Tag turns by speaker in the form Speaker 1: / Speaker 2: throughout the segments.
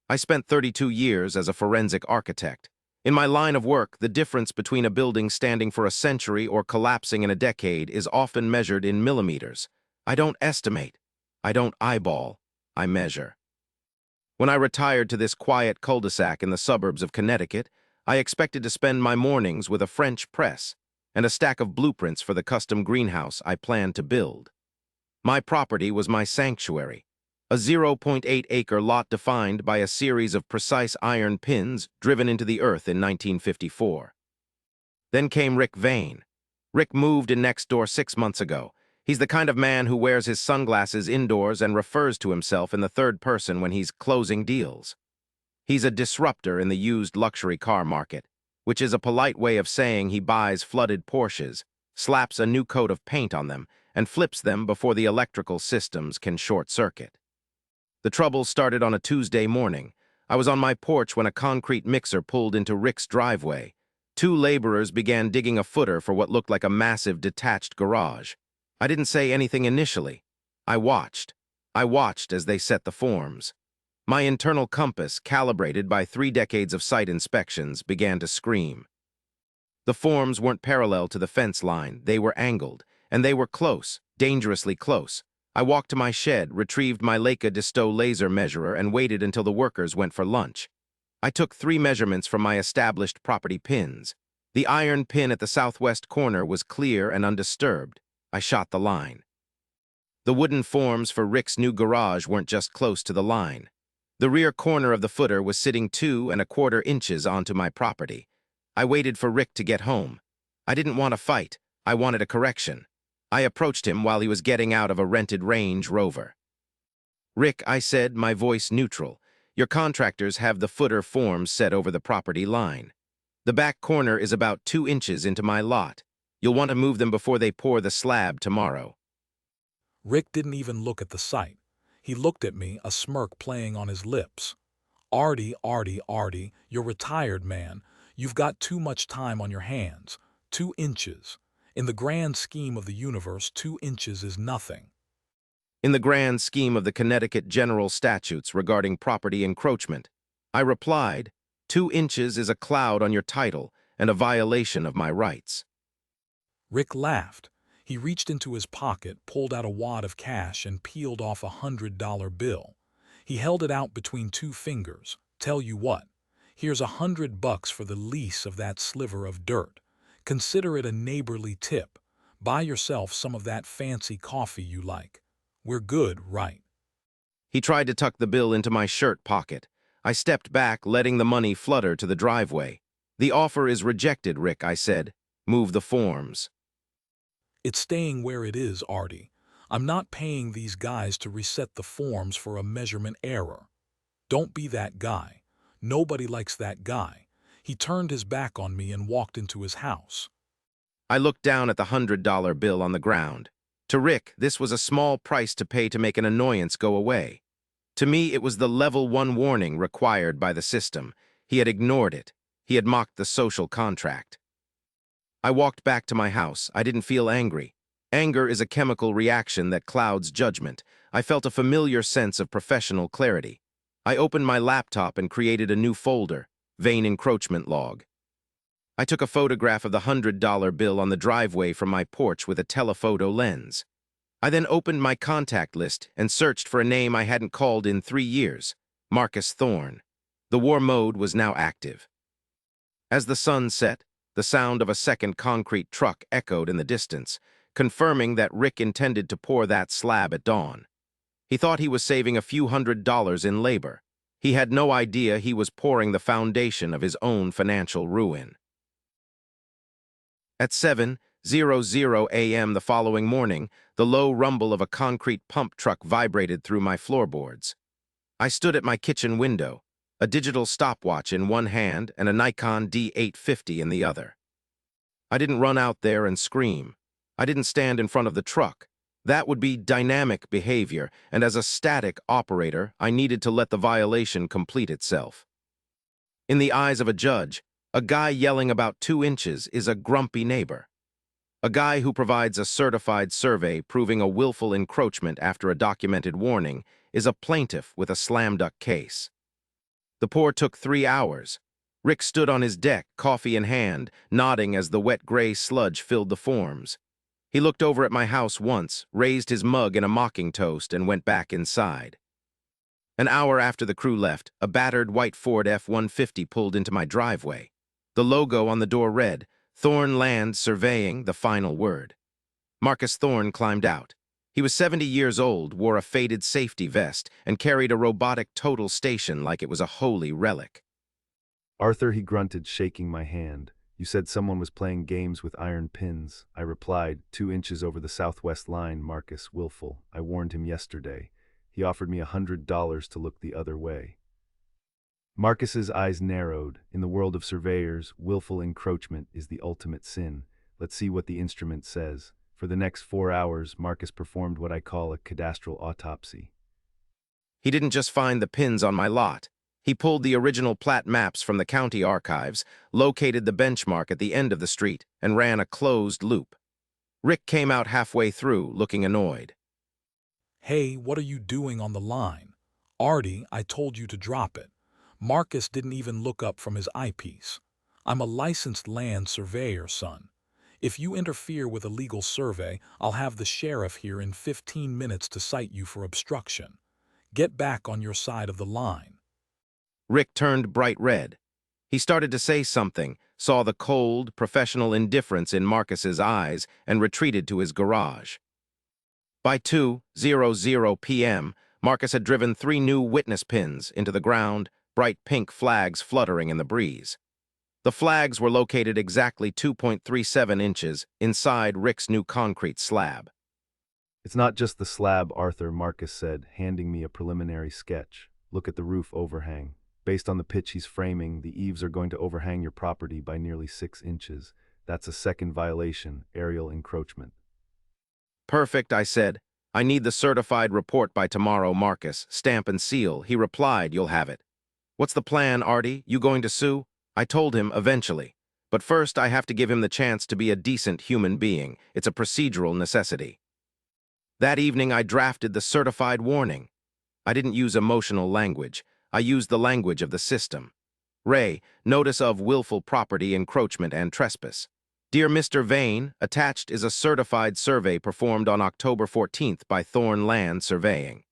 Speaker 1: I spent 32 years as a forensic architect. In my line of work, the difference between a building standing for a century or collapsing in a decade is often measured in millimeters. I don't estimate. I don't eyeball. I measure. When I retired to this quiet cul-de-sac in the suburbs of Connecticut, I expected to spend my mornings with a French press and a stack of blueprints for the custom greenhouse I planned to build. My property was my sanctuary, a 0.8-acre lot defined by a series of precise iron pins driven into the earth in 1954. Then came Rick Vane. Rick moved in next door 6 months ago. He's the kind of man who wears his sunglasses indoors and refers to himself in the third person when he's closing deals. He's a disruptor in the used luxury car market, which is a polite way of saying he buys flooded Porsches, slaps a new coat of paint on them, and flips them before the electrical systems can short-circuit. The trouble started on a Tuesday morning. I was on my porch when a concrete mixer pulled into Rick's driveway. 2 laborers began digging a footer for what looked like a massive detached garage. I didn't say anything initially. I watched. I watched as they set the forms. My internal compass, calibrated by 3 decades of site inspections, began to scream. The forms weren't parallel to the fence line. They were angled, and they were close, dangerously close. I walked to my shed, retrieved my Leica Disto laser measurer, and waited until the workers went for lunch. I took 3 measurements from my established property pins. The iron pin at the southwest corner was clear and undisturbed. I shot the line. The wooden forms for Rick's new garage weren't just close to the line. The rear corner of the footer was sitting 2¼ inches onto my property. I waited for Rick to get home. I didn't want a fight. I wanted a correction. I approached him while he was getting out of a rented Range Rover. "Rick," I said, my voice neutral, "your contractors have the footer forms set over the property line. The back corner is about 2 inches into my lot. You'll want to move them before they pour the slab tomorrow."
Speaker 2: Rick didn't even look at the site. He looked at me, a smirk playing on his lips. Artie, you're retired, man. You've got too much time on your hands. 2 inches. In the grand scheme of the universe, 2 inches is nothing.
Speaker 1: In the grand scheme of the Connecticut general statutes regarding property encroachment, I replied, 2 inches is a cloud on your title and a violation of my rights.
Speaker 2: Rick laughed. He reached into his pocket, pulled out a wad of cash, and peeled off a $100 bill. He held it out between 2 fingers. "Tell you what, here's $100 for the lease of that sliver of dirt. Consider it a neighborly tip. Buy yourself some of that fancy coffee you like. We're good, right?"
Speaker 1: He tried to tuck the bill into my shirt pocket. I stepped back, letting the money flutter to the driveway. "The offer is rejected, Rick," I said. "Move the forms."
Speaker 2: "It's staying where it is, Artie. I'm not paying these guys to reset the forms for a measurement error. Don't be that guy. Nobody likes that guy." He turned his back on me and walked into his house.
Speaker 1: I looked down at the $100 bill on the ground. To Rick, this was a small price to pay to make an annoyance go away. To me, it was the level 1 warning required by the system. He had ignored it. He had mocked the social contract. I walked back to my house. I didn't feel angry. Anger is a chemical reaction that clouds judgment. I felt a familiar sense of professional clarity. I opened my laptop and created a new folder, Vane Encroachment Log. I took a photograph of the $100 bill on the driveway from my porch with a telephoto lens. I then opened my contact list and searched for a name I hadn't called in 3 years, Marcus Thorne. The war mode was now active. As the sun set, the sound of a second concrete truck echoed in the distance, confirming that Rick intended to pour that slab at dawn. He thought he was saving a few $100s in labor. He had no idea he was pouring the foundation of his own financial ruin. At 7:00 a.m. the following morning, the low rumble of a concrete pump truck vibrated through my floorboards. I stood at my kitchen window, a digital stopwatch in one hand and a Nikon D850 in the other. I didn't run out there and scream. I didn't stand in front of the truck. That would be dynamic behavior, and as a static operator, I needed to let the violation complete itself. In the eyes of a judge, a guy yelling about 2 inches is a grumpy neighbor. A guy who provides a certified survey proving a willful encroachment after a documented warning is a plaintiff with a slam-dunk case. The pour took 3 hours. Rick stood on his deck, coffee in hand, nodding as the wet gray sludge filled the forms. He looked over at my house once, raised his mug in a mocking toast, and went back inside. An hour after the crew left, a battered white Ford F-150 pulled into my driveway. The logo on the door read, "Thorne Land Surveying, the final word." Marcus Thorne climbed out. He was 70 years old, wore a faded safety vest, and carried a robotic total station like it was a holy relic.
Speaker 3: Arthur, he grunted, shaking my hand. You said someone was playing games with iron pins. I replied, 2 inches over the southwest line, Marcus, willful. I warned him yesterday. He offered me $100 to look the other way. Marcus's eyes narrowed. In the world of surveyors, willful encroachment is the ultimate sin. Let's see what the instrument says. For the next 4 hours, Marcus performed what I call a cadastral autopsy.
Speaker 1: He didn't just find the pins on my lot. He pulled the original plat maps from the county archives, located the benchmark at the end of the street, and ran a closed loop. Rick came out halfway through, looking annoyed.
Speaker 2: Hey, what are you doing on the line? Artie, I told you to drop it. Marcus didn't even look up from his eyepiece. I'm a licensed land surveyor, son. If you interfere with a legal survey, I'll have the sheriff here in 15 minutes to cite you for obstruction. Get back on your side of the line.
Speaker 1: Rick turned bright red. He started to say something, saw the cold, professional indifference in Marcus's eyes, and retreated to his garage. By 2:00 p.m., Marcus had driven 3 new witness pins into the ground, bright pink flags fluttering in the breeze. The flags were located exactly 2.37 inches inside Rick's new concrete slab.
Speaker 3: It's not just the slab, Arthur, Marcus said, handing me a preliminary sketch. Look at the roof overhang. Based on the pitch he's framing, the eaves are going to overhang your property by nearly 6 inches. That's a second violation, aerial encroachment.
Speaker 1: Perfect, I said. I need the certified report by tomorrow, Marcus. Stamp and seal. He replied, you'll have it. What's the plan, Artie? You going to sue? I told him eventually. But first, I have to give him the chance to be a decent human being. It's a procedural necessity. That evening, I drafted the certified warning. I didn't use emotional language. I used the language of the system. Ray, notice of willful property encroachment and trespass. Dear Mr. Vane, attached is a certified survey performed on October 14th by Thorne Land Surveying.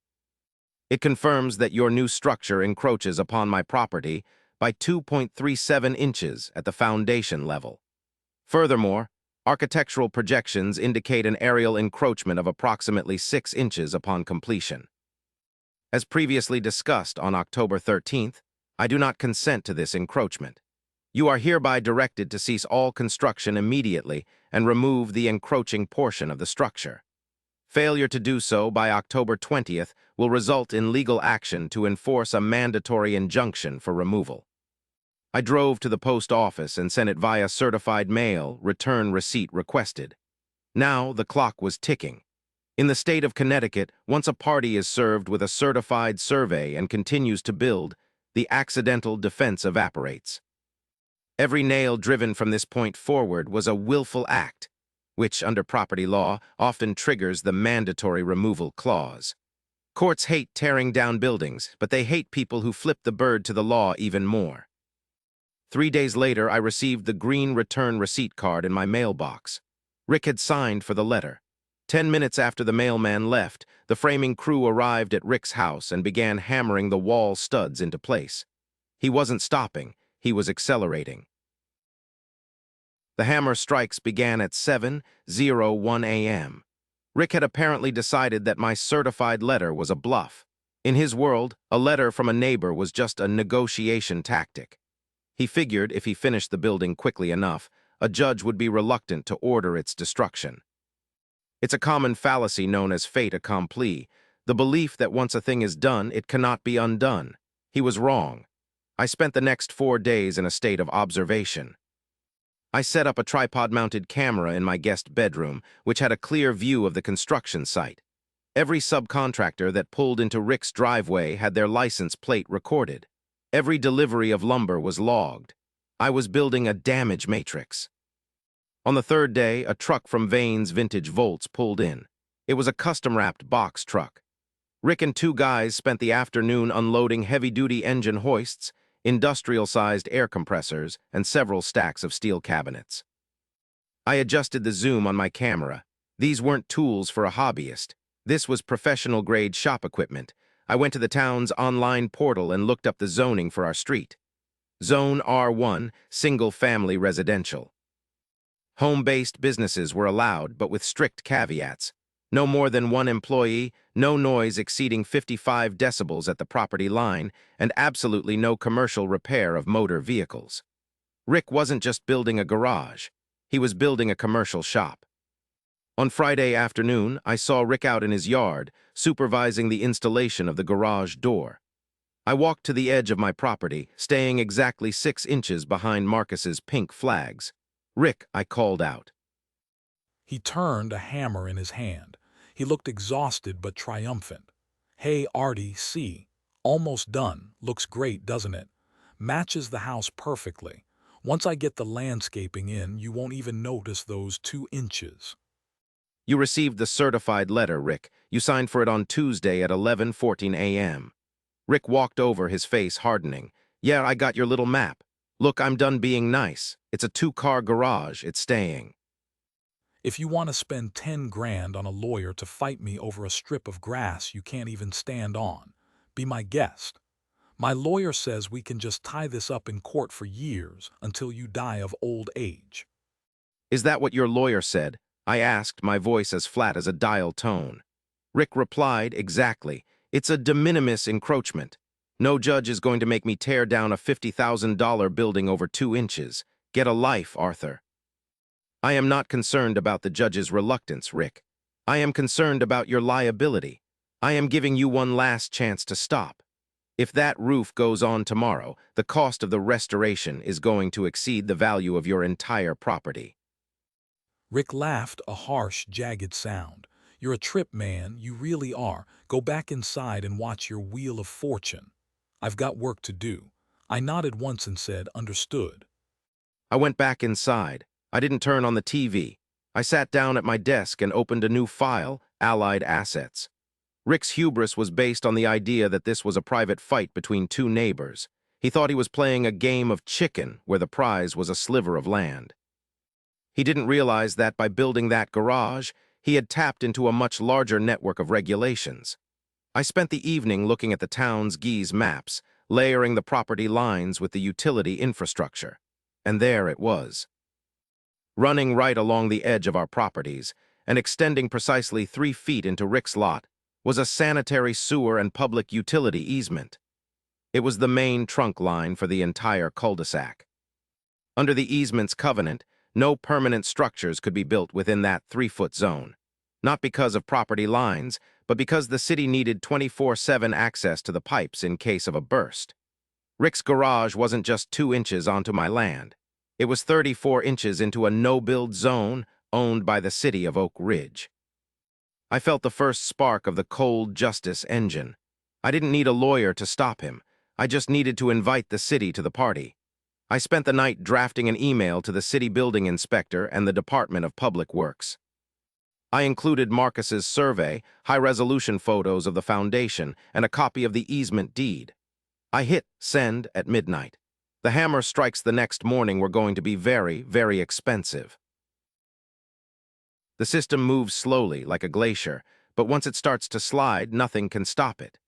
Speaker 1: It confirms that your new structure encroaches upon my property by 2.37 inches at the foundation level. Furthermore, architectural projections indicate an aerial encroachment of approximately 6 inches upon completion. As previously discussed on October 13th, I do not consent to this encroachment. You are hereby directed to cease all construction immediately and remove the encroaching portion of the structure. Failure to do so by October 20th will result in legal action to enforce a mandatory injunction for removal. I drove to the post office and sent it via certified mail, return receipt requested. Now the clock was ticking. In the state of Connecticut, once a party is served with a certified survey and continues to build, the accidental defense evaporates. Every nail driven from this point forward was a willful act, which, under property law, often triggers the mandatory removal clause. Courts hate tearing down buildings, but they hate people who flip the bird to the law even more. 3 days later, I received the green return receipt card in my mailbox. Rick had signed for the letter. 10 minutes after the mailman left, the framing crew arrived at Rick's house and began hammering the wall studs into place. He wasn't stopping, he was accelerating. The hammer strikes began at 7:01 a.m. Rick had apparently decided that my certified letter was a bluff. In his world, a letter from a neighbor was just a negotiation tactic. He figured if he finished the building quickly enough, a judge would be reluctant to order its destruction. It's a common fallacy known as fait accompli, the belief that once a thing is done, it cannot be undone. He was wrong. I spent the next 4 days in a state of observation. I set up a tripod-mounted camera in my guest bedroom, which had a clear view of the construction site. Every subcontractor that pulled into Rick's driveway had their license plate recorded. Every delivery of lumber was logged. I was building a damage matrix. On the 3rd day, a truck from Vane's Vintage Volts pulled in. It was a custom-wrapped box truck. Rick and two guys spent the afternoon unloading heavy-duty engine hoists, industrial-sized air compressors, and several stacks of steel cabinets. I adjusted the zoom on my camera. These weren't tools for a hobbyist. This was professional-grade shop equipment. I went to the town's online portal and looked up the zoning for our street. Zone R1, single-family residential. Home-based businesses were allowed, but with strict caveats. No more than one employee, no noise exceeding 55 decibels at the property line, and absolutely no commercial repair of motor vehicles. Rick wasn't just building a garage. He was building a commercial shop. On Friday afternoon, I saw Rick out in his yard, supervising the installation of the garage door. I walked to the edge of my property, staying exactly 6 inches behind Marcus's pink flags. "Rick," I called out.
Speaker 2: He turned, a hammer in his hand. He looked exhausted but triumphant. "Hey, Artie, see. Almost done. Looks great, doesn't it? Matches the house perfectly. Once I get the landscaping in, you won't even notice those 2 inches.
Speaker 1: "You received the certified letter, Rick. You signed for it on Tuesday at 11:14 a.m. Rick walked over, his face hardening. "Yeah, I got your little map. Look, I'm done being nice. It's a 2-car garage. It's staying."
Speaker 2: If you want to spend 10 grand on a lawyer to fight me over a strip of grass you can't even stand on, be my guest. My lawyer says we can just tie this up in court for years until you die of old age."
Speaker 1: "Is that what your lawyer said?" I asked, my voice as flat as a dial tone. Rick replied, "Exactly. It's a de minimis encroachment. No judge is going to make me tear down a $50,000 building over 2 inches. Get a life, Arthur." "I am not concerned about the judge's reluctance, Rick. I am concerned about your liability. I am giving you one last chance to stop. If that roof goes on tomorrow, the cost of the restoration is going to exceed the value of your entire property."
Speaker 2: Rick laughed, a harsh, jagged sound. "You're a trip, man. You really are. Go back inside and watch your wheel of fortune. I've got work to do." I nodded once and said, "Understood."
Speaker 1: I went back inside. I didn't turn on the TV. I sat down at my desk and opened a new file, Allied Assets. Rick's hubris was based on the idea that this was a private fight between 2 neighbors. He thought he was playing a game of chicken where the prize was a sliver of land. He didn't realize that by building that garage, he had tapped into a much larger network of regulations. I spent the evening looking at the town's GIS maps, layering the property lines with the utility infrastructure. And there it was. Running right along the edge of our properties, and extending precisely 3 feet into Rick's lot, was a sanitary sewer and public utility easement. It was the main trunk line for the entire cul-de-sac. Under the easement's covenant, no permanent structures could be built within that 3-foot zone. Not because of property lines, but because the city needed 24/7 access to the pipes in case of a burst. Rick's garage wasn't just 2 inches onto my land. It was 34 inches into a no-build zone owned by the city of Oak Ridge. I felt the first spark of the cold justice engine. I didn't need a lawyer to stop him. I just needed to invite the city to the party. I spent the night drafting an email to the city building inspector and the Department of Public Works. I included Marcus's survey, high-resolution photos of the foundation, and a copy of the easement deed. I hit send at midnight. The hammer strikes the next morning were going to be very, very expensive. The system moves slowly, like a glacier, but once it starts to slide, nothing can stop it.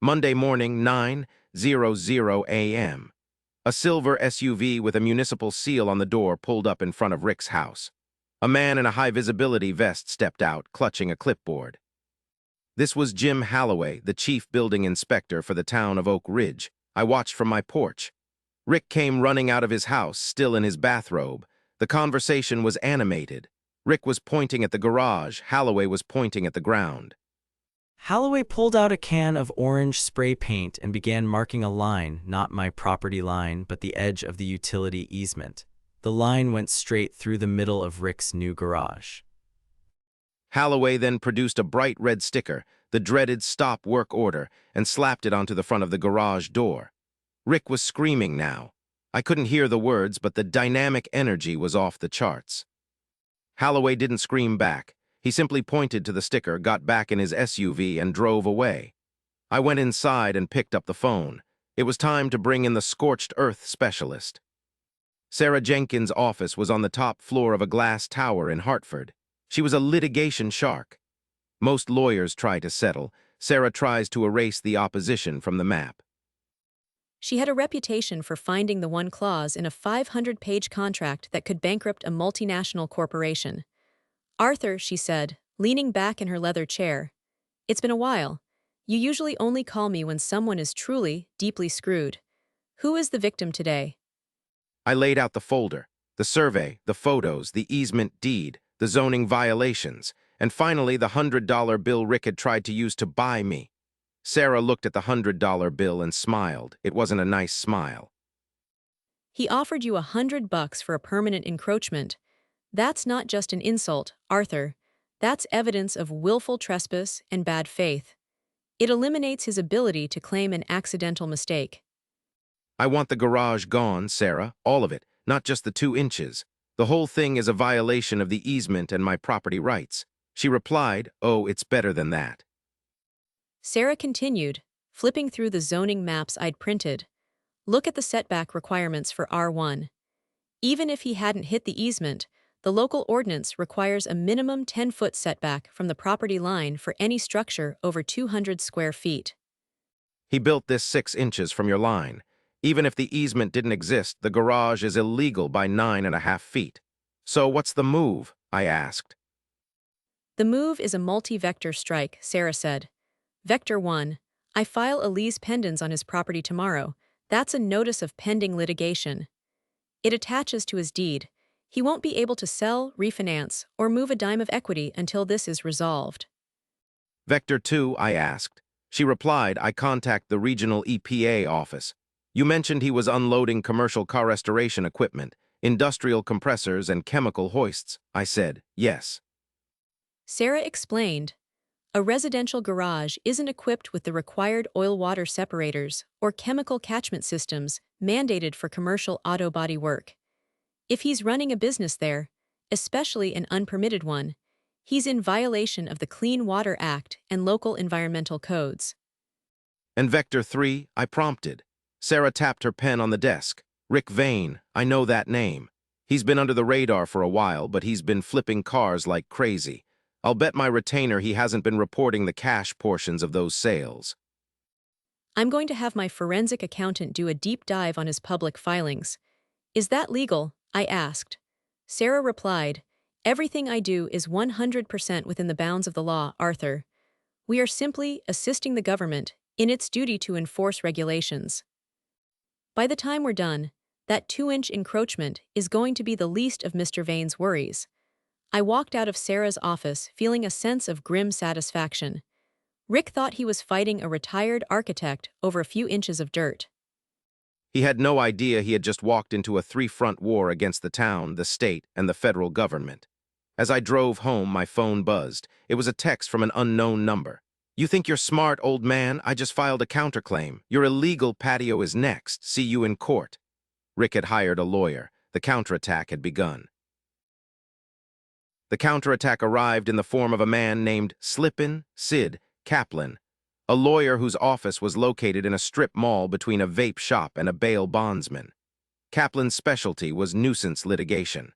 Speaker 1: Monday morning, 9:00 a.m. A silver SUV with a municipal seal on the door pulled up in front of Rick's house. A man in a high-visibility vest stepped out, clutching a clipboard. This was Jim Halloway, the chief building inspector for the town of Oak Ridge. I watched from my porch. Rick came running out of his house, still in his bathrobe. The conversation was animated. Rick was pointing at the garage. Halloway was pointing at the ground.
Speaker 4: Halloway pulled out a can of orange spray paint and began marking a line, not my property line, but the edge of the utility easement. The line went straight through the middle of Rick's new garage.
Speaker 1: Halloway then produced a bright red sticker, the dreaded stop work order, and slapped it onto the front of the garage door. Rick was screaming now. I couldn't hear the words, but the dynamic energy was off the charts. Halloway didn't scream back. He simply pointed to the sticker, got back in his SUV, and drove away. I went inside and picked up the phone. It was time to bring in the scorched earth specialist. Sarah Jenkins' office was on the top floor of a glass tower in Hartford. She was a litigation shark. Most lawyers try to settle. Sarah tries to erase the opposition from the map.
Speaker 5: She had a reputation for finding the one clause in a 500-page contract that could bankrupt a multinational corporation. "Arthur," she said, leaning back in her leather chair, "it's been a while. You usually only call me when someone is truly, deeply screwed. Who is the victim today?"
Speaker 1: I laid out the folder, the survey, the photos, the easement deed, the zoning violations, and finally the $100 bill Rick had tried to use to buy me. Sarah looked at the $100 bill and smiled. It wasn't a nice smile.
Speaker 5: "He offered you $100 for a permanent encroachment. That's not just an insult, Arthur. That's evidence of willful trespass and bad faith. It eliminates his ability to claim an accidental mistake."
Speaker 1: I want the garage gone, Sarah, all of it, not just the 2 inches. The whole thing is a violation of the easement and my property rights. She replied, "Oh, it's better than that."
Speaker 5: Sarah continued, flipping through the zoning maps I'd printed. "Look at the setback requirements for R1. Even if he hadn't hit the easement, the local ordinance requires a minimum 10-foot setback from the property line for any structure over 200 square feet.
Speaker 1: He built this 6 inches from your line. Even if the easement didn't exist, the garage is illegal by 9.5 feet. So what's the move? I asked.
Speaker 5: The move is a multi-vector strike, Sarah said. Vector 1. I file a lease pendens on his property tomorrow. That's a notice of pending litigation. It attaches to his deed. He won't be able to sell, refinance, or move a dime of equity until this is resolved.
Speaker 1: Vector 2, I asked. She replied, I contact the regional EPA office. You mentioned he was unloading commercial car restoration equipment, industrial compressors, and chemical hoists. I said, yes.
Speaker 5: Sarah explained, a residential garage isn't equipped with the required oil-water separators or chemical catchment systems mandated for commercial auto body work. If he's running a business there, especially an unpermitted one, he's in violation of the Clean Water Act and local environmental codes.
Speaker 1: And Vector 3, I prompted. Sarah tapped her pen on the desk. Rick Vane, I know that name. He's been under the radar for a while, but he's been flipping cars like crazy. I'll bet my retainer he hasn't been reporting the cash portions of those sales.
Speaker 5: I'm going to have my forensic accountant do a deep dive on his public filings. Is that legal? I asked. Sarah replied, everything I do is 100% within the bounds of the law, Arthur. We are simply assisting the government in its duty to enforce regulations. By the time we're done, that 2-inch encroachment is going to be the least of Mr. Vane's worries. I walked out of Sarah's office feeling a sense of grim satisfaction. Rick thought he was fighting a retired architect over a few inches of dirt.
Speaker 1: He had no idea he had just walked into a 3-front war against the town, the state, and the federal government. As I drove home, my phone buzzed. It was a text from an unknown number. You think you're smart, old man? I just filed a counterclaim. Your illegal patio is next. See you in court. Rick had hired a lawyer. The counterattack had begun. The counterattack arrived in the form of a man named Slippin' Sid Kaplan, a lawyer whose office was located in a strip mall between a vape shop and a bail bondsman. Kaplan's specialty was nuisance litigation.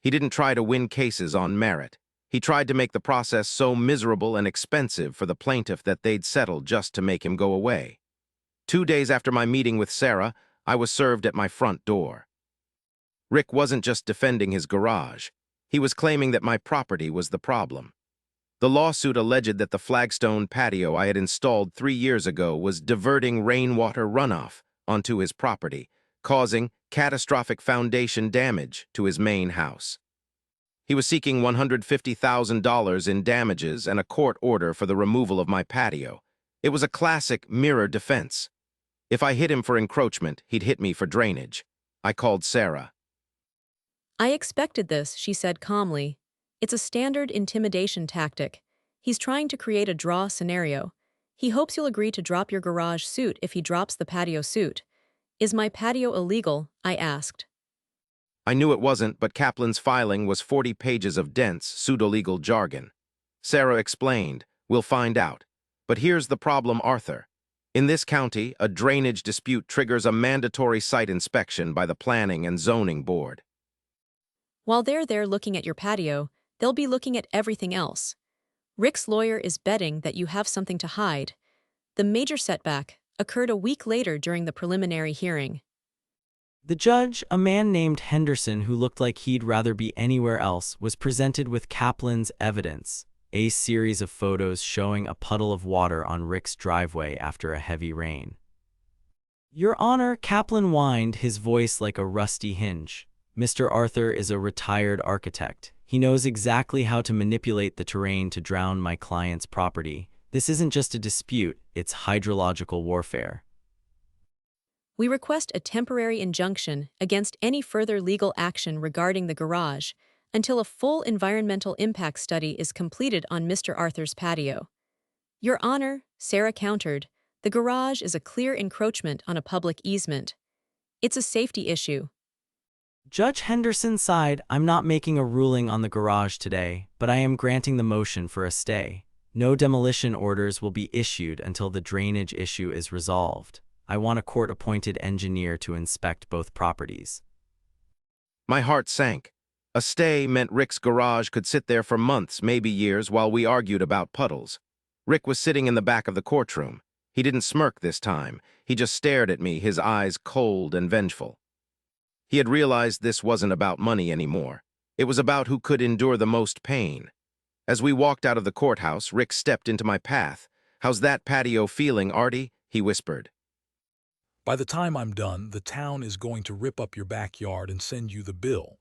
Speaker 1: He didn't try to win cases on merit. He tried to make the process so miserable and expensive for the plaintiff that they'd settle just to make him go away. 2 days after my meeting with Sarah, I was served at my front door. Rick wasn't just defending his garage. He was claiming that my property was the problem. The lawsuit alleged that the flagstone patio I had installed 3 years ago was diverting rainwater runoff onto his property, causing catastrophic foundation damage to his main house. He was seeking $150,000 in damages and a court order for the removal of my patio. It was a classic mirror defense. If I hit him for encroachment, he'd hit me for drainage. I called Sarah.
Speaker 5: I expected this, she said calmly. It's a standard intimidation tactic. He's trying to create a draw scenario. He hopes you'll agree to drop your garage suit if he drops the patio suit. Is my patio illegal? I asked.
Speaker 1: I knew it wasn't, but Kaplan's filing was 40 pages of dense, pseudo-legal jargon. Sarah explained, we'll find out. But here's the problem, Arthur. In this county, a drainage dispute triggers a mandatory site inspection by the Planning and Zoning Board.
Speaker 5: While they're there looking at your patio, they'll be looking at everything else. Rick's lawyer is betting that you have something to hide. The major setback occurred a week later during the preliminary hearing.
Speaker 4: The judge, a man named Henderson who looked like he'd rather be anywhere else, was presented with Kaplan's evidence, a series of photos showing a puddle of water on Rick's driveway after a heavy rain. "Your Honor," Kaplan whined, his voice like a rusty hinge. "Mr. Arthur is a retired architect. He knows exactly how to manipulate the terrain to drown my client's property. This isn't just a dispute, it's hydrological warfare."
Speaker 5: We request a temporary injunction against any further legal action regarding the garage until a full environmental impact study is completed on Mr. Arthur's patio. Your Honor, Sarah countered, the garage is a clear encroachment on a public easement. It's a safety issue.
Speaker 4: Judge Henderson sighed, "I'm not making a ruling on the garage today, but I am granting the motion for a stay. No demolition orders will be issued until the drainage issue is resolved. I want a court-appointed engineer to inspect both properties."
Speaker 1: My heart sank. A stay meant Rick's garage could sit there for months, maybe years, while we argued about puddles. Rick was sitting in the back of the courtroom. He didn't smirk this time. He just stared at me, his eyes cold and vengeful. He had realized this wasn't about money anymore. It was about who could endure the most pain. As we walked out of the courthouse, Rick stepped into my path. "How's that patio feeling, Artie?" he whispered.
Speaker 2: By the time I'm done, the town is going to rip up your backyard and send you the bill.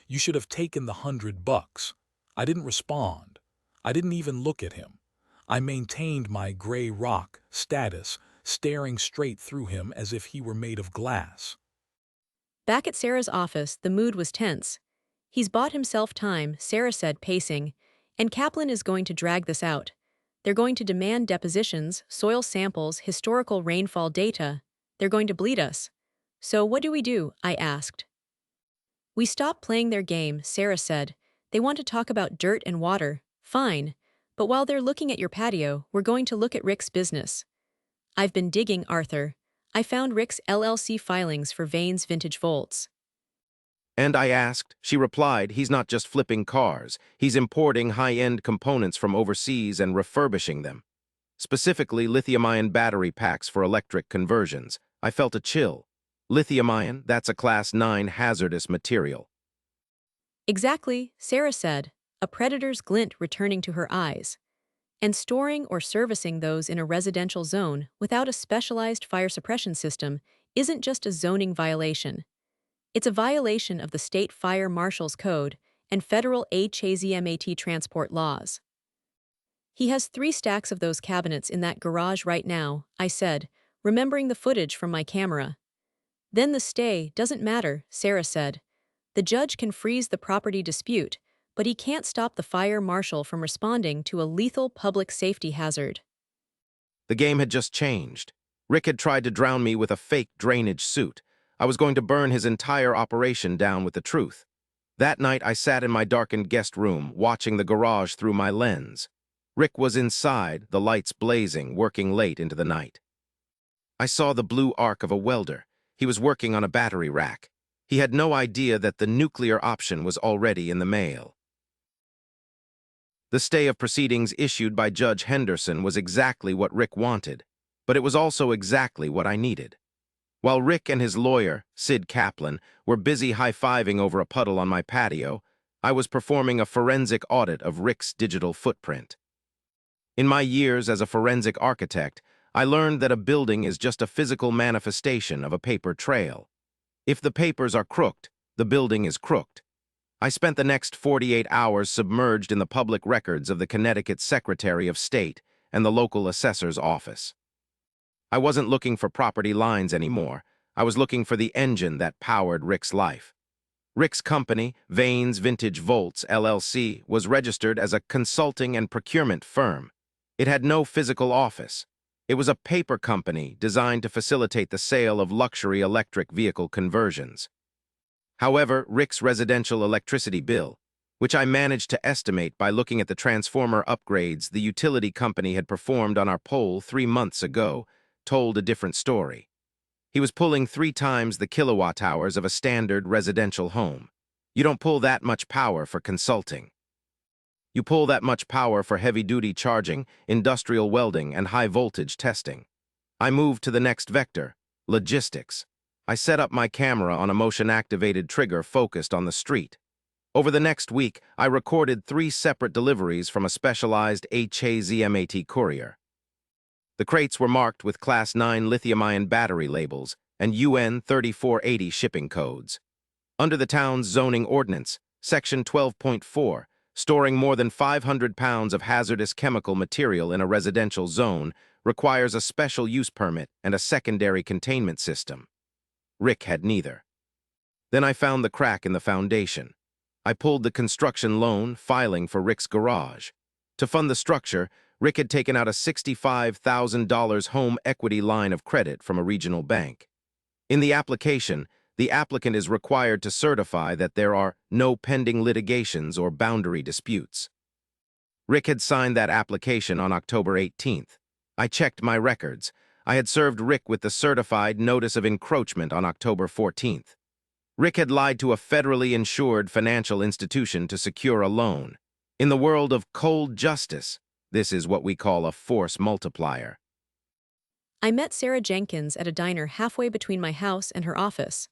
Speaker 2: You should have taken the $100. I didn't respond. I didn't even look at him. I maintained my gray rock status, staring straight through him as if he were made of glass.
Speaker 5: Back at Sarah's office, the mood was tense. "He's bought himself time," Sarah said, pacing, "and Kaplan is going to drag this out. They're going to demand depositions, soil samples, historical rainfall data. They're going to bleed us. So what do? I asked. "We stop playing their game," Sarah said. "They want to talk about dirt and water. Fine. But while they're looking at your patio, we're going to look at Rick's business. I've been digging, Arthur. I found Rick's LLC filings for Vane's Vintage Volts."
Speaker 1: And I asked. She replied, "He's not just flipping cars. He's importing high-end components from overseas and refurbishing them. Specifically, lithium-ion battery packs for electric conversions." I felt a chill. Lithium-ion, that's a Class 9 hazardous material.
Speaker 5: "Exactly," Sarah said, a predator's glint returning to her eyes. "And storing or servicing those in a residential zone without a specialized fire suppression system isn't just a zoning violation. It's a violation of the State Fire Marshal's Code and federal HAZMAT transport laws." "He has 3 stacks of those cabinets in that garage right now," I said, remembering the footage from my camera. "Then the stay doesn't matter," Sarah said. "The judge can freeze the property dispute, but he can't stop the fire marshal from responding to a lethal public safety hazard."
Speaker 1: The game had just changed. Rick had tried to drown me with a fake drainage suit. I was going to burn his entire operation down with the truth. That night, I sat in my darkened guest room, watching the garage through my lens. Rick was inside, the lights blazing, working late into the night. I saw the blue arc of a welder. He was working on a battery rack. He had no idea that the nuclear option was already in the mail. The stay of proceedings issued by Judge Henderson was exactly what Rick wanted, but it was also exactly what I needed. While Rick and his lawyer, Sid Kaplan, were busy high-fiving over a puddle on my patio, I was performing a forensic audit of Rick's digital footprint. In my years as a forensic architect, I learned that a building is just a physical manifestation of a paper trail. If the papers are crooked, the building is crooked. I spent the next 48 hours submerged in the public records of the Connecticut Secretary of State and the local assessor's office. I wasn't looking for property lines anymore. I was looking for the engine that powered Rick's life. Rick's company, Vane's Vintage Volts, LLC, was registered as a consulting and procurement firm. It had no physical office. It was a paper company designed to facilitate the sale of luxury electric vehicle conversions. However, Rick's residential electricity bill, which I managed to estimate by looking at the transformer upgrades the utility company had performed on our pole 3 months ago, told a different story. He was pulling 3 times the kilowatt hours of a standard residential home. You don't pull that much power for consulting. You pull that much power for heavy-duty charging, industrial welding, and high-voltage testing. I moved to the next vector, logistics. I set up my camera on a motion-activated trigger focused on the street. Over the next week, I recorded 3 separate deliveries from a specialized HAZMAT courier. The crates were marked with Class 9 lithium-ion battery labels and UN 3480 shipping codes. Under the town's zoning ordinance, Section 12.4, storing more than 500 pounds of hazardous chemical material in a residential zone requires a special use permit and a secondary containment system. Rick had neither. Then I found the crack in the foundation. I pulled the construction loan filing for Rick's garage. To fund the structure, Rick had taken out a $65,000 home equity line of credit from a regional bank. In the application, the applicant is required to certify that there are no pending litigations or boundary disputes. Rick had signed that application on October 18th. I checked my records. I had served Rick with the certified notice of encroachment on October 14th. Rick had lied to a federally insured financial institution to secure a loan. In the world of cold justice, this is what we call a force multiplier.
Speaker 5: I met Sarah Jenkins at a diner halfway between my house and her office.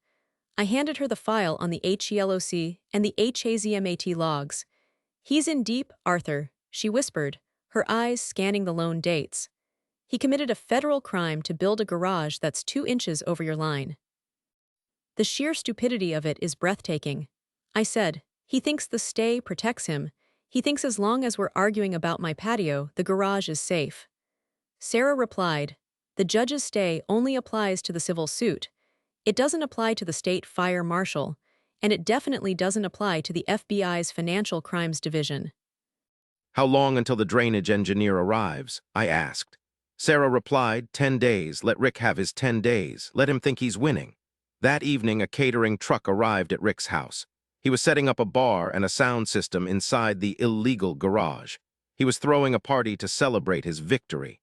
Speaker 5: I handed her the file on the HELOC and the HAZMAT logs. "He's in deep, Arthur," she whispered, her eyes scanning the loan dates. "He committed a federal crime to build a garage that's 2 inches over your line." The sheer stupidity of it is breathtaking. I said, "He thinks the stay protects him. He thinks as long as we're arguing about my patio, the garage is safe." Sarah replied, "The judge's stay only applies to the civil suit. It doesn't apply to the state fire marshal, and it definitely doesn't apply to the FBI's Financial Crimes Division."
Speaker 1: "How long until the drainage engineer arrives?" I asked. Sarah replied, 10 days. Let Rick have his 10 days. Let him think he's winning. That evening, a catering truck arrived at Rick's house. He was setting up a bar and a sound system inside the illegal garage. He was throwing a party to celebrate his victory.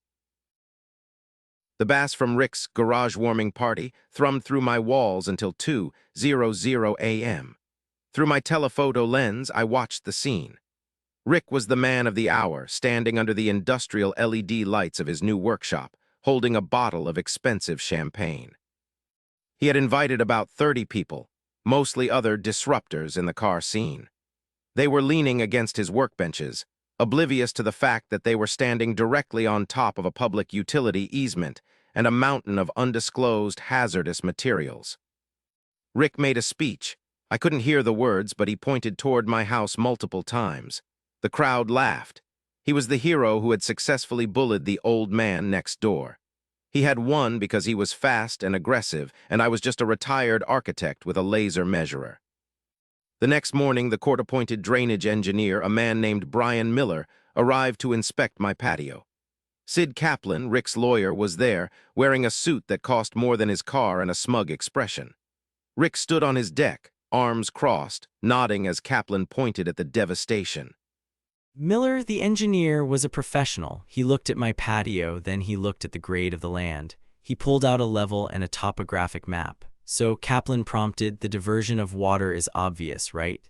Speaker 1: The bass from Rick's garage warming party thrummed through my walls until 2:00 a.m. Through my telephoto lens, I watched the scene. Rick was the man of the hour, standing under the industrial LED lights of his new workshop, holding a bottle of expensive champagne. He had invited about 30 people, mostly other disruptors in the car scene. They were leaning against his workbenches, oblivious to the fact that they were standing directly on top of a public utility easement and a mountain of undisclosed hazardous materials. Rick made a speech. I couldn't hear the words, but he pointed toward my house multiple times. The crowd laughed. He was the hero who had successfully bullied the old man next door. He had won because he was fast and aggressive, and I was just a retired architect with a laser measurer. The next morning, the court-appointed drainage engineer, a man named Brian Miller, arrived to inspect my patio. Sid Kaplan, Rick's lawyer, was there, wearing a suit that cost more than his car and a smug expression. Rick stood on his deck, arms crossed, nodding as Kaplan pointed at the devastation.
Speaker 4: Miller, the engineer, was a professional. He looked at my patio, then he looked at the grade of the land. He pulled out a level and a topographic map. "So," Kaplan prompted, "the diversion of water is obvious, right?"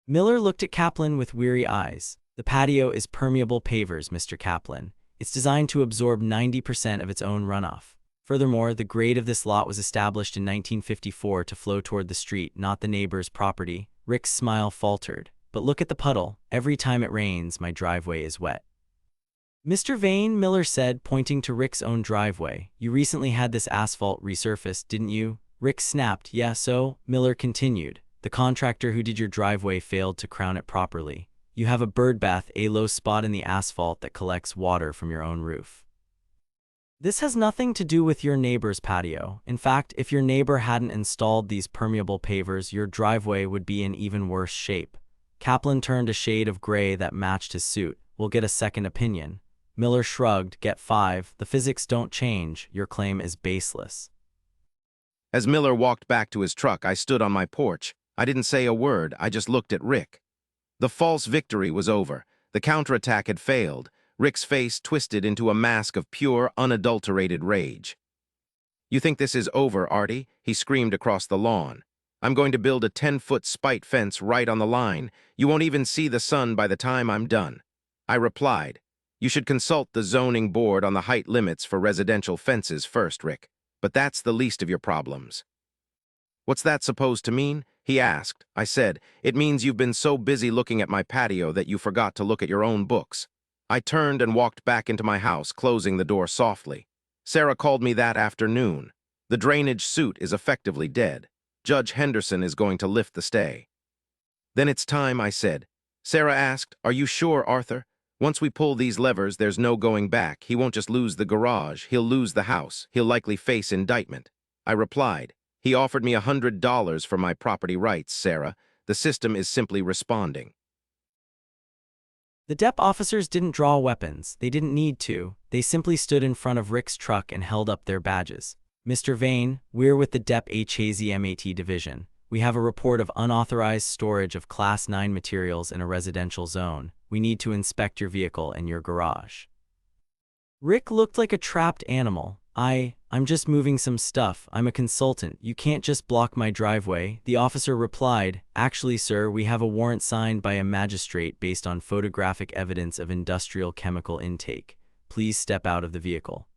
Speaker 4: Miller looked at Kaplan with weary eyes. "The patio is permeable pavers, Mr. Kaplan. It's designed to absorb 90% of its own runoff. Furthermore, the grade of this lot was established in 1954 to flow toward the street, not the neighbor's property." Rick's smile faltered. "But look at the puddle. Every time it rains, my driveway is wet." "Mr. Vane," Miller said, pointing to Rick's own driveway, "you recently had this asphalt resurfaced, didn't you?" Rick snapped, "Yeah, so," Miller continued, "the contractor who did your driveway failed to crown it properly. You have a birdbath, a low spot in the asphalt that collects water from your own roof. This has nothing to do with your neighbor's patio. In fact, if your neighbor hadn't installed these permeable pavers, your driveway would be in even worse shape." Kaplan turned a shade of gray that matched his suit. "We'll get a second opinion." Miller shrugged, "Get 5. The physics don't change. Your claim is baseless."
Speaker 1: As Miller walked back to his truck, I stood on my porch. I didn't say a word. I just looked at Rick. The false victory was over. The counterattack had failed. Rick's face twisted into a mask of pure, unadulterated rage. "You think this is over, Artie?" he screamed across the lawn. "I'm going to build a 10-foot spite fence right on the line. You won't even see the sun by the time I'm done." I replied, "You should consult the zoning board on the height limits for residential fences first, Rick. But that's the least of your problems." "What's that supposed to mean?" he asked. I said, "It means you've been so busy looking at my patio that you forgot to look at your own books." I turned and walked back into my house, closing the door softly. Sarah called me that afternoon. The drainage suit is effectively dead. Judge Henderson is going to lift the stay. "Then it's time," I said. Sarah asked, "Are you sure, Arthur? Once we pull these levers, there's no going back. He won't just lose the garage, he'll lose the house. He'll likely face indictment." I replied, "He offered me $100 for my property rights, Sarah. The system is simply responding."
Speaker 4: The DEP officers didn't draw weapons. They didn't need to. They simply stood in front of Rick's truck and held up their badges. "Mr. Vane, we're with the DEP HAZMAT division. We have a report of unauthorized storage of Class 9 materials in a residential zone. We need to inspect your vehicle and your garage." Rick looked like a trapped animal. I'm just moving some stuff. I'm a consultant. You can't just block my driveway." The officer replied, "Actually, sir, we have a warrant signed by a magistrate based on photographic evidence of industrial chemical intake. Please step out of the vehicle."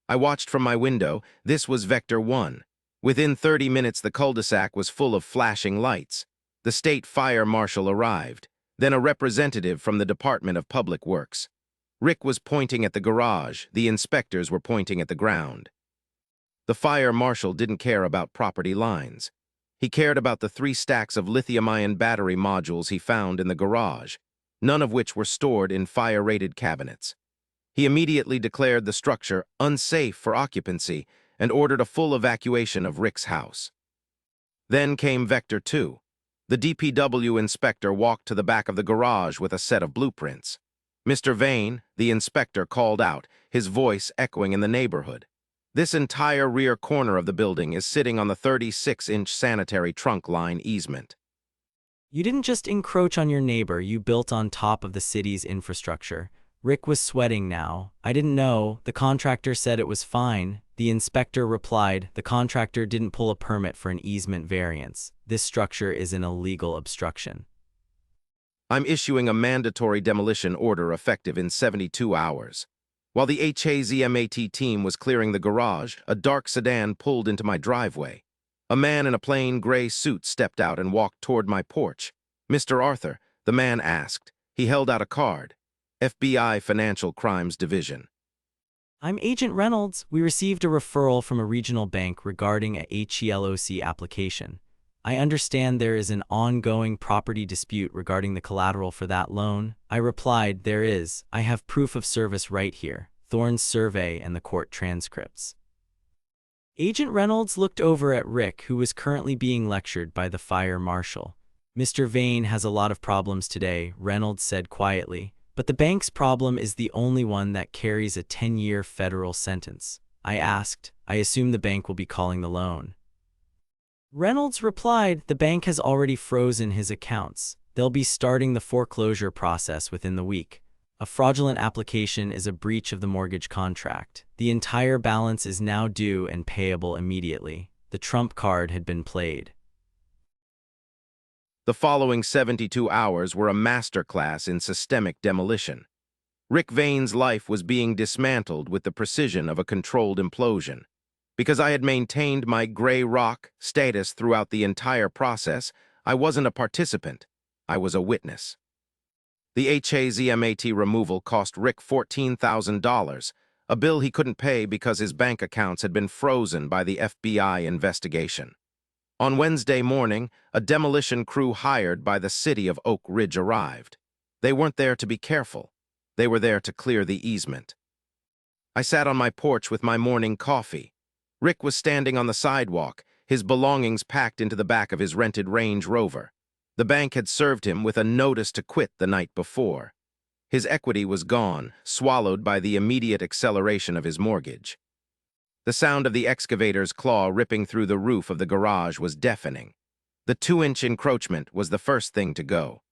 Speaker 1: I watched from my window. This was Vector 1. Within 30 minutes, the cul-de-sac was full of flashing lights. The state fire marshal arrived, then a representative from the Department of Public Works. Rick was pointing at the garage. The inspectors were pointing at the ground. The fire marshal didn't care about property lines. He cared about the 3 stacks of lithium-ion battery modules he found in the garage, none of which were stored in fire-rated cabinets. He immediately declared the structure unsafe for occupancy and ordered a full evacuation of Rick's house. Then came Vector 2. The DPW inspector walked to the back of the garage with a set of blueprints. "Mr. Vane," the inspector called out, his voice echoing in the neighborhood. "This entire rear corner of the building is sitting on the 36-inch sanitary trunk line easement."
Speaker 4: "You didn't just encroach on your neighbor, you built on top of the city's infrastructure." Rick was sweating now. "I didn't know. The contractor said it was fine." The inspector replied, "The contractor didn't pull a permit for an easement variance. This structure is an illegal obstruction."
Speaker 1: "I'm issuing a mandatory demolition order effective in 72 hours. While the HAZMAT team was clearing the garage, a dark sedan pulled into my driveway. A man in a plain gray suit stepped out and walked toward my porch. "Mr. Arthur," the man asked. He held out a card. "FBI Financial Crimes Division."
Speaker 4: "I'm Agent Reynolds. We received a referral from a regional bank regarding a HELOC application. I understand there is an ongoing property dispute regarding the collateral for that loan." I replied, "There is. I have proof of service right here, Thorne's survey and the court transcripts." Agent Reynolds looked over at Rick, who was currently being lectured by the fire marshal. "Mr. Vane has a lot of problems today," Reynolds said quietly, "but the bank's problem is the only one that carries a 10-year federal sentence." I asked, "I assume the bank will be calling the loan." Reynolds replied, "The bank has already frozen his accounts. They'll be starting the foreclosure process within the week. A fraudulent application is a breach of the mortgage contract. The entire balance is now due and payable immediately. The trump card had been played."
Speaker 1: The following 72 hours were a masterclass in systemic demolition. Rick Vane's life was being dismantled with the precision of a controlled implosion. Because I had maintained my gray rock status throughout the entire process, I wasn't a participant. I was a witness. The HAZMAT removal cost Rick $14,000, a bill he couldn't pay because his bank accounts had been frozen by the FBI investigation. On Wednesday morning, a demolition crew hired by the city of Oak Ridge arrived. They weren't there to be careful. They were there to clear the easement. I sat on my porch with my morning coffee. Rick was standing on the sidewalk, his belongings packed into the back of his rented Range Rover. The bank had served him with a notice to quit the night before. His equity was gone, swallowed by the immediate acceleration of his mortgage. The sound of the excavator's claw ripping through the roof of the garage was deafening. The 2-inch encroachment was the first thing to go.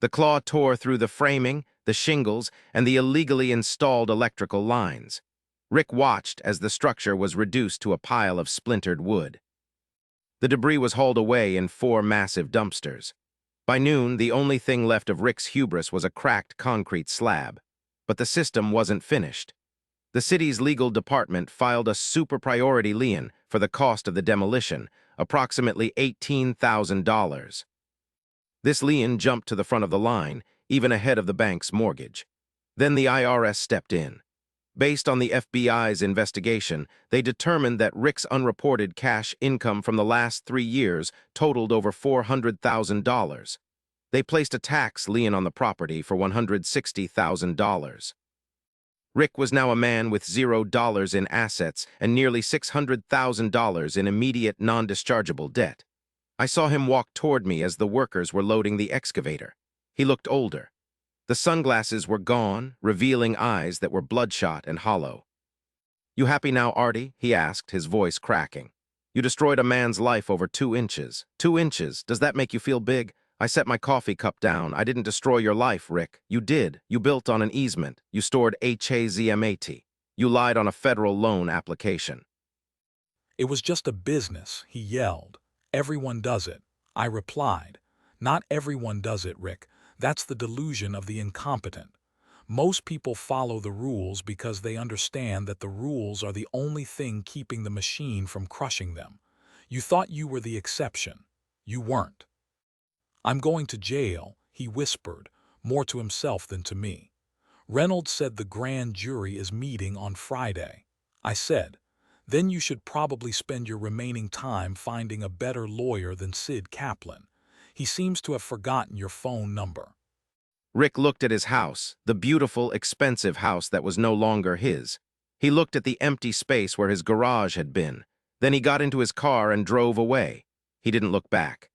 Speaker 1: The claw tore through the framing, the shingles, and the illegally installed electrical lines. Rick watched as the structure was reduced to a pile of splintered wood. The debris was hauled away in 4 massive dumpsters. By noon, the only thing left of Rick's hubris was a cracked concrete slab. But the system wasn't finished. The city's legal department filed a super priority lien for the cost of the demolition, approximately $18,000. This lien jumped to the front of the line, even ahead of the bank's mortgage. Then the IRS stepped in. Based on the FBI's investigation, they determined that Rick's unreported cash income from the last 3 years totaled over $400,000. They placed a tax lien on the property for $160,000. Rick was now a man with $0 in assets and nearly $600,000 in immediate non-dischargeable debt. I saw him walk toward me as the workers were loading the excavator. He looked older. The sunglasses were gone, revealing eyes that were bloodshot and hollow. "You happy now, Artie?" he asked, his voice cracking. "You destroyed a man's life over 2 inches. 2 inches, does that make you feel big? I set my coffee cup down. I didn't destroy your life, Rick. You did. You built on an easement. You stored HAZMAT. You lied on a federal loan application."
Speaker 2: "It was just a business," he yelled. "Everyone does it." I replied. "Not everyone does it, Rick. That's the delusion of the incompetent. Most people follow the rules because they understand that the rules are the only thing keeping the machine from crushing them. You thought you were the exception. You weren't." "I'm going to jail," he whispered, more to himself than to me. "Reynolds said the grand jury is meeting on Friday." I said, "Then you should probably spend your remaining time finding a better lawyer than Sid Kaplan. He seems to have forgotten your phone number."
Speaker 1: Rick looked at his house, the beautiful, expensive house that was no longer his. He looked at the empty space where his garage had been. Then he got into his car and drove away. He didn't look back.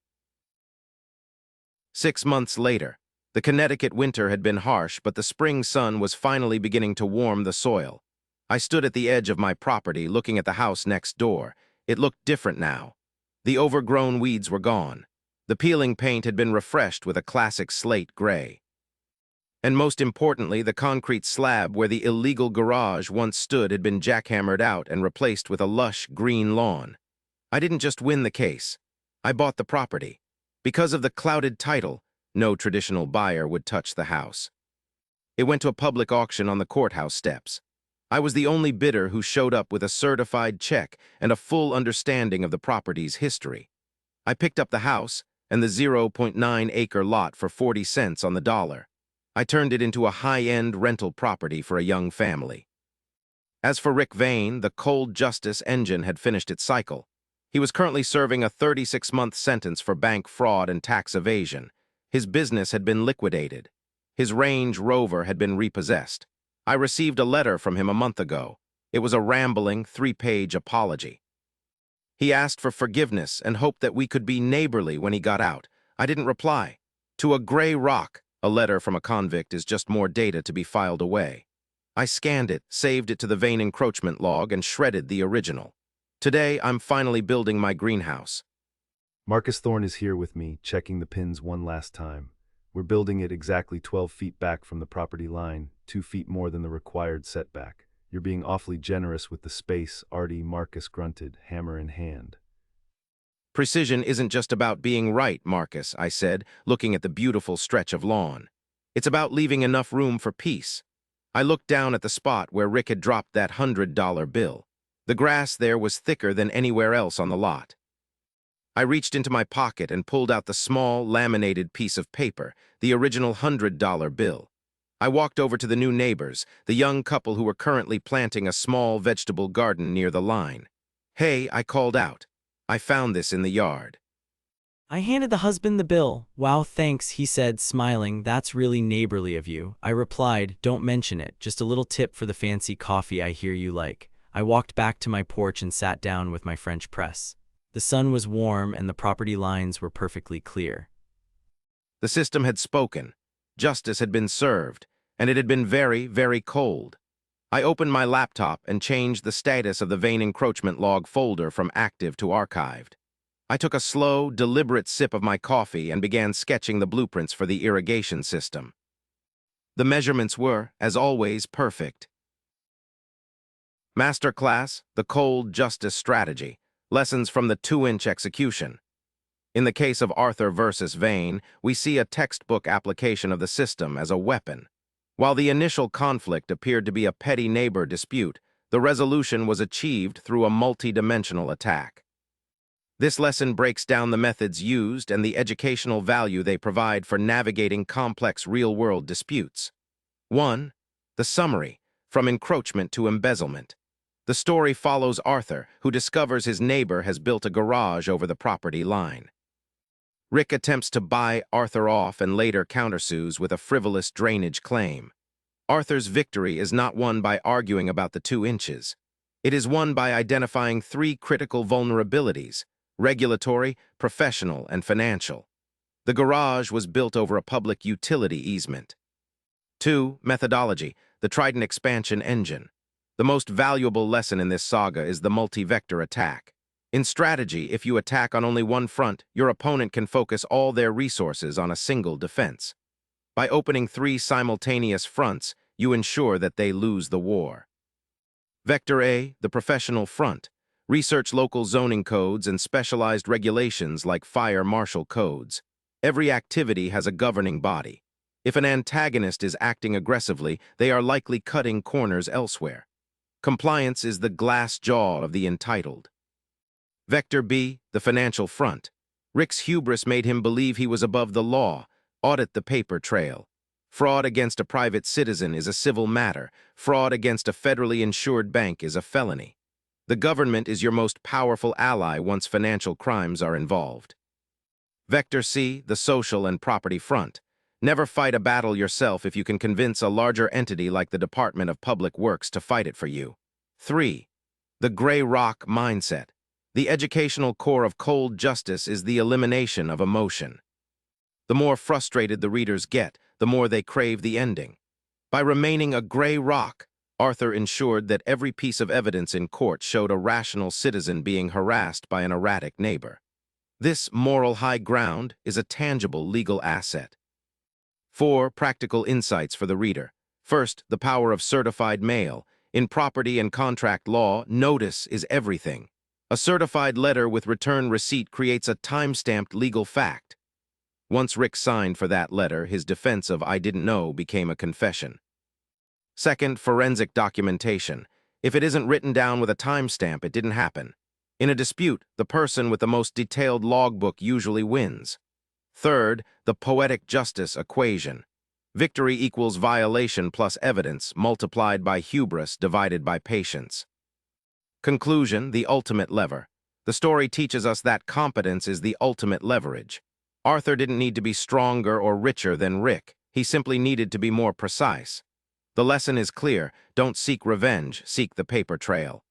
Speaker 1: 6 months later, the Connecticut winter had been harsh, but the spring sun was finally beginning to warm the soil. I stood at the edge of my property, looking at the house next door. It looked different now. The overgrown weeds were gone. The peeling paint had been refreshed with a classic slate gray. And most importantly, the concrete slab where the illegal garage once stood had been jackhammered out and replaced with a lush green lawn. I didn't just win the case. I bought the property. Because of the clouded title, no traditional buyer would touch the house. It went to a public auction on the courthouse steps. I was the only bidder who showed up with a certified check and a full understanding of the property's history. I picked up the house and the 0.9-acre lot for 40 cents on the dollar. I turned it into a high-end rental property for a young family. As for Rick Vane, the cold justice engine had finished its cycle. He was currently serving a 36-month sentence for bank fraud and tax evasion. His business had been liquidated. His Range Rover had been repossessed. I received a letter from him a month ago. It was a rambling, 3-page apology. He asked for forgiveness and hoped that we could be neighborly when he got out. I didn't reply. To a gray rock, a letter from a convict is just more data to be filed away. I scanned it, saved it to the Vane encroachment log, and shredded the original. Today, I'm finally building my greenhouse.
Speaker 3: Marcus Thorne is here with me, checking the pins one last time. We're building it exactly 12 feet back from the property line, 2 feet more than the required setback. You're being awfully generous with the space, Artie, Marcus grunted, hammer in hand.
Speaker 1: Precision isn't just about being right, Marcus, I said, looking at the beautiful stretch of lawn. It's about leaving enough room for peace. I looked down at the spot where Rick had dropped that $100 bill. The grass there was thicker than anywhere else on the lot. I reached into my pocket and pulled out the small, laminated piece of paper, the original $100 bill. I walked over to the new neighbors, the young couple who were currently planting a small vegetable garden near the line. "Hey," I called out. "I found this in the yard."
Speaker 4: I handed the husband the bill. "Wow, thanks," he said, smiling. "That's really neighborly of you." I replied, "Don't mention it. Just a little tip for the fancy coffee I hear you like." I walked back to my porch and sat down with my French press. The sun was warm and the property lines were perfectly clear.
Speaker 1: The system had spoken. Justice had been served, and it had been very, very cold. I opened my laptop and changed the status of the Vane encroachment log folder from active to archived. I took a slow, deliberate sip of my coffee and began sketching the blueprints for the irrigation system. The measurements were, as always, perfect. Masterclass, the Cold Justice Strategy, Lessons from the 2-inch Execution. In the case of Arthur versus Vane, we see a textbook application of the system as a weapon. While the initial conflict appeared to be a petty neighbor dispute, the resolution was achieved through a multi-dimensional attack. This lesson breaks down the methods used and the educational value they provide for navigating complex real-world disputes. 1. The summary, from encroachment to embezzlement. The story follows Arthur, who discovers his neighbor has built a garage over the property line. Rick attempts to buy Arthur off and later countersues with a frivolous drainage claim. Arthur's victory is not won by arguing about the 2 inches. It is won by identifying 3 critical vulnerabilities: regulatory, professional, and financial. The garage was built over a public utility easement. 2. Methodology, the Trident expansion engine. The most valuable lesson in this saga is the multi-vector attack. In strategy, if you attack on only one front, your opponent can focus all their resources on a single defense. By opening 3 simultaneous fronts, you ensure that they lose the war. Vector A, the professional front. Research local zoning codes and specialized regulations like fire marshal codes. Every activity has a governing body. If an antagonist is acting aggressively, they are likely cutting corners elsewhere. Compliance is the glass jaw of the entitled. Vector B, the financial front. Rick's hubris made him believe he was above the law. Audit the paper trail. Fraud against a private citizen is a civil matter. Fraud against a federally insured bank is a felony. The government is your most powerful ally once financial crimes are involved. Vector C, the social and property front. Never fight a battle yourself if you can convince a larger entity like the Department of Public Works to fight it for you. 3. The gray rock mindset. The educational core of cold justice is the elimination of emotion. The more frustrated the readers get, the more they crave the ending. By remaining a gray rock, Arthur ensured that every piece of evidence in court showed a rational citizen being harassed by an erratic neighbor. This moral high ground is a tangible legal asset. 4. Practical insights for the reader. First, the power of certified mail. In property and contract law, notice is everything. A certified letter with return receipt creates a time-stamped legal fact. Once Rick signed for that letter, his defense of "I didn't know" became a confession. Second, forensic documentation. If it isn't written down with a timestamp, it didn't happen. In a dispute, the person with the most detailed logbook usually wins. Third, the poetic justice equation. Victory equals violation plus evidence, multiplied by hubris divided by patience. Conclusion, the ultimate lever. The story teaches us that competence is the ultimate leverage. Arthur didn't need to be stronger or richer than Rick. He simply needed to be more precise. The lesson is clear: don't seek revenge, seek the paper trail.